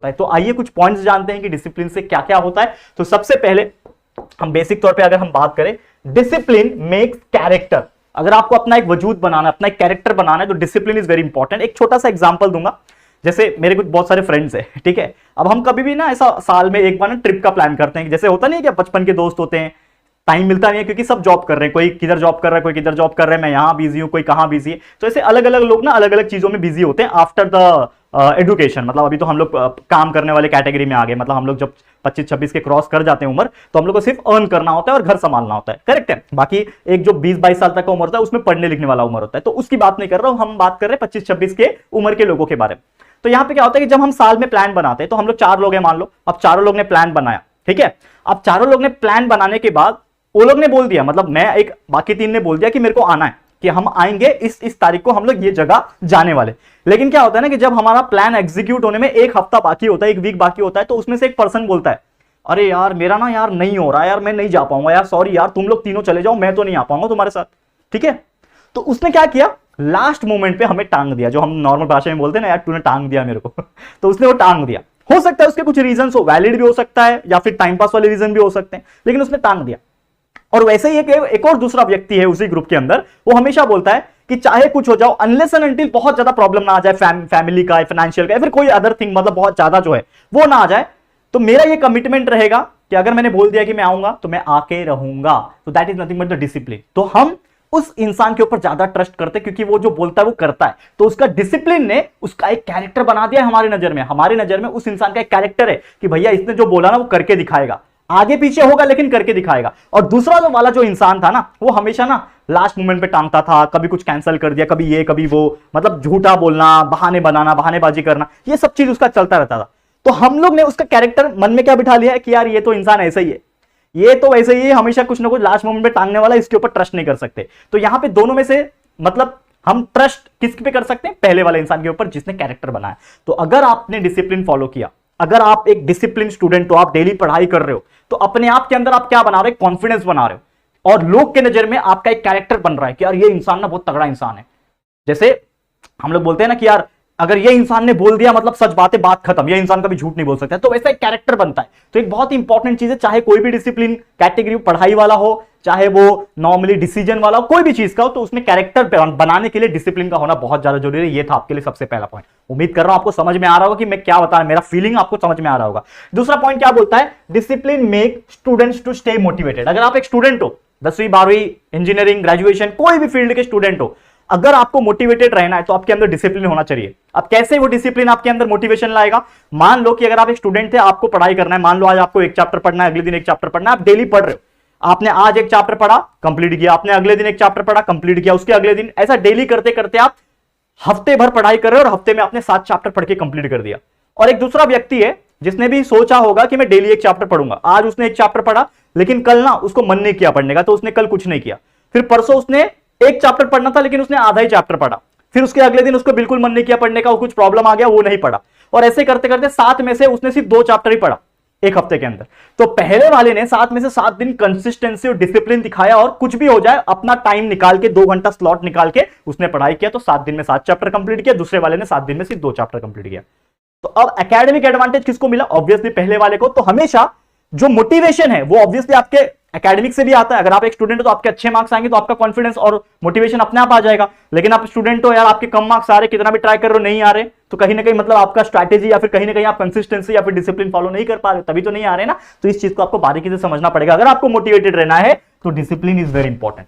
सकता है। तो आइए कुछ पॉइंट्स जानते हैं कि डिसिप्लिन से क्या क्या होता है। तो सबसे पहले हम बेसिक तौर पे अगर हम बात करें, डिसिप्लिन मेक्स कैरेक्टर। अगर आपको अपना एक वजूद बनाना, अपना एक कैरेक्टर बनाना है तो डिसिप्लिन इज वेरी इंपॉर्टेंट। एक छोटा सा एग्जांपल दूंगा, जैसे मेरे कुछ बहुत सारे फ्रेंड्स हैं, ठीक है। अब हम कभी भी ना ऐसा साल में एक बार ना ट्रिप का प्लान करते हैं, जैसे होता नहीं है कि बचपन के दोस्त होते हैं, टाइम मिलता नहीं है क्योंकि सब जॉब कर रहे हैं, कोई किधर जॉब कर रहा है, कोई किधर जॉब कर रहा है, मैं यहां बिजी हूं, कोई कहां बिजी है। तो ऐसे अलग अलग लोग ना अलग अलग चीजों में बिजी होते हैं आफ्टर द एजुकेशन। मतलब अभी तो हम लोग काम करने वाले कैटेगरी में आ गए, मतलब हम लोग जब 25-26 के क्रॉस कर जाते हैं उम्र, तो हम लोग को सिर्फ अर्न करना होता है और घर संभालना होता है, करेक्ट है। बाकी एक जो 20-22 साल तक का उम्र होता है उसमें पढ़ने लिखने वाला उम्र होता है, तो उसकी बात नहीं कर रहा हूं, हम बात कर रहे हैं 25-26 के उम्र के लोगों के बारे में। तो यहां पे क्या होता है कि जब हम साल में प्लान बनाते हैं, तो हम लोग 4 लोग हैं मान लो, अब चारों लोग ने प्लान बनाया, ठीक है। अब चारों लोग ने प्लान बनाने के बाद वो लोग ने बोल दिया, मतलब मैं एक, बाकी 3 ने बोल दिया कि मेरे को आना है, कि हम आएंगे इस तारीख को हम लोग ये जगह जाने वाले। लेकिन क्या होता है ना कि जब हमारा प्लान एग्जीक्यूट होने में 1 हफ्ता बाकी होता है, 1 वीक बाकी होता है, तो उसमें से एक पर्सन बोलता है, अरे यार मेरा ना यार नहीं हो रहा है यार, मैं नहीं जा पाऊंगा यार, सॉरी यार, तुम लोग तीनों चले जाओ, मैं तो नहीं आ पाऊंगा तुम्हारे साथ, ठीक है। तो उसने क्या किया, लास्ट मोमेंट पे हमें टांग दिया, जो हम नॉर्मल भाषा में बोलते हैं ना, यार तूने टांग दिया मेरे को तो उसने वो टांग दिया। हो सकता है उसके कुछ रीजन हो, वैलिड भी हो सकता है या फिर टाइम पास वाले रीजन भी हो सकते हैं, लेकिन उसने टांग दिया। और वैसे ही एक और दूसरा व्यक्ति है उसी ग्रुप के अंदर, वो हमेशा बोलता है कि चाहे कुछ हो जाओ, अनलेस एंड अनटिल बहुत ज्यादा प्रॉब्लम ना आ जाए, फैमिली का, फाइनेंशियल का, या फिर कोई अदर थिंग, मतलब बहुत ज्यादा जो है वो ना आ जाए, तो मेरा ये कमिटमेंट रहेगा कि अगर मैंने बोल दिया कि मैं आऊंगा तो मैं आके रहूंगा। तो that is nothing but the discipline. तो हम उस इंसान के ऊपर ज्यादा ट्रस्ट करते हैं क्योंकि वो जो बोलता है वो करता है। तो उसका डिसिप्लिन ने उसका एक कैरेक्टर बना दिया है हमारे नजर में। हमारे नजर में उस इंसान का एक कैरेक्टर है कि भैया इसने जो बोला ना वो करके दिखाएगा, आगे पीछे होगा लेकिन करके दिखाएगा। और दूसरा जो वाला जो इंसान था ना, वो हमेशा ना लास्ट मोमेंट पे टांगता था, कभी कुछ कैंसिल कर दिया, कभी ये कभी वो, मतलब झूठा बोलना, बहाने बनाना, बहानेबाजी करना, ये सब चीज उसका चलता रहता था। तो हम लोग ने उसका कैरेक्टर मन में क्या बिठा लिया है कि यार ये तो इंसान ऐसा ही है, ये तो वैसे ही हमेशा कुछ ना कुछ लास्ट मोमेंट पे टांगने वाला, इसके ऊपर ट्रस्ट नहीं कर सकते। तो यहां पे दोनों में से मतलब हम ट्रस्ट किस पे कर सकते हैं, पहले वाले इंसान के ऊपर जिसने कैरेक्टर बनाया। तो अगर आपने डिसिप्लिन फॉलो किया, अगर आप एक डिसिप्लिन स्टूडेंट हो, आप डेली पढ़ाई कर रहे हो, तो अपने आप के अंदर आप क्या बना रहे हो, कॉन्फिडेंस बना रहे हो, और लोग के नजर में आपका एक कैरेक्टर बन रहा है कि यार ये इंसान ना बहुत तगड़ा इंसान है। जैसे हम लोग बोलते हैं ना कि यार अगर ये इंसान ने बोल दिया मतलब सच बात है, बात खत्म, ये इंसान कभी झूठ नहीं बोल सकता, तो वैसा एक कैरेक्टर बनता है। तो एक बहुत इंपॉर्टेंट चीज है, चाहे कोई भी डिसिप्लिन कैटेगरी पढ़ाई वाला हो, चाहे वो नॉर्मली डिसीजन वाला हो, कोई भी चीज का हो, तो उसमें कैरेक्टर बनाने के लिए डिसिप्लिन का होना बहुत ज्यादा जरूरी है। ये था आपके लिए सबसे पहला पॉइंट। उम्मीद कर रहा हूं आपको समझ में आ रहा होगा कि मैं क्या बता रहा हूं, मेरा फीलिंग आपको समझ में आ रहा होगा। दूसरा पॉइंट क्या बोलता है, discipline make students to stay motivated. अगर आप एक स्टूडेंट हो, 10वीं 12वीं इंजीनियरिंग ग्रेजुएशन कोई भी फील्ड के स्टूडेंट हो, अगर आपको मोटिवेटेड रहना है तो आपके अंदर डिसिप्लिन होना चाहिए। अब कैसे वो डिसिप्लिन आपके अंदर मोटिवेशन लाएगा, मान लो कि अगर आप एक स्टूडेंट थे, आपको पढ़ाई करना है, मान लो आज आपको एक चैप्टर पढ़ना है, अगले दिन एक चैप्टर पढ़ना है, आप डेली पढ़ रहे हो, आपने आज एक चैप्टर पढ़ा कंप्लीट किया, आपने अगले दिन एक चैप्टर पढ़ा कंप्लीट किया, उसके अगले दिन, ऐसा डेली करते करते आप हफ्ते भर पढ़ाई कर रहे हो और हफ्ते में आपने 7 चैप्टर पढ़ के कंप्लीट कर दिया। और एक दूसरा व्यक्ति है जिसने भी सोचा होगा कि मैं डेली एक चैप्टर पढ़ूंगा, आज उसने एक चैप्टर पढ़ा लेकिन कल ना उसको मन नहीं किया पढ़ने का, तो उसने कल कुछ नहीं किया। फिर परसों उसने एक चैप्टर पढ़ना था लेकिन उसने आधा ही चैप्टर पढ़ा, फिर उसके अगले दिन उसको बिल्कुल मन नहीं किया पढ़ने का, कुछ प्रॉब्लम आ गया, वो नहीं पढ़ा, और ऐसे करते करते 7 में से उसने सिर्फ 2 चैप्टर ही पढ़ा एक हफ्ते के अंदर। तो पहले वाले ने 7 में से 7 दिन कंसिस्टेंसी और डिसिप्लिन दिखाया, और कुछ भी हो जाए अपना टाइम निकाल के 2 घंटा स्लॉट निकाल के उसने पढ़ाई किया, तो 7 दिन में 7 चैप्टर कंप्लीट किया। दूसरे वाले ने 7 दिन में सिर्फ 2 चैप्टर कंप्लीट किया। तो अब एकेडमिक एडवांटेज किसको मिला, ऑब्वियसली पहले वाले को। तो हमेशा जो मोटिवेशन है वो ऑब्वियसली आपके एकेडमिक से भी आता है। अगर आप एक स्टूडेंट हो तो आपके अच्छे मार्क्स आएंगे तो आपका कॉन्फिडेंस और मोटिवेशन अपने आप आ जाएगा। लेकिन आप स्टूडेंट हो यार, आपके कम मार्क्स आ रहे, कितना भी ट्राई कर रहे हो नहीं आ रहे, तो कहीं ना कहीं मतलब आपका स्ट्रैटेजी या फिर कहीं ना कहीं आप कंसिस्टेंसी या फिर डिसिप्लिन फॉलो नहीं कर पा रहे, तभी तो नहीं आ रहे ना। तो इस चीज को आपको बारीकी से समझना पड़ेगा। अगर आपको मोटिवेटेड रहना है तो डिसिप्लिन इज वेरी इंपॉर्टेंट।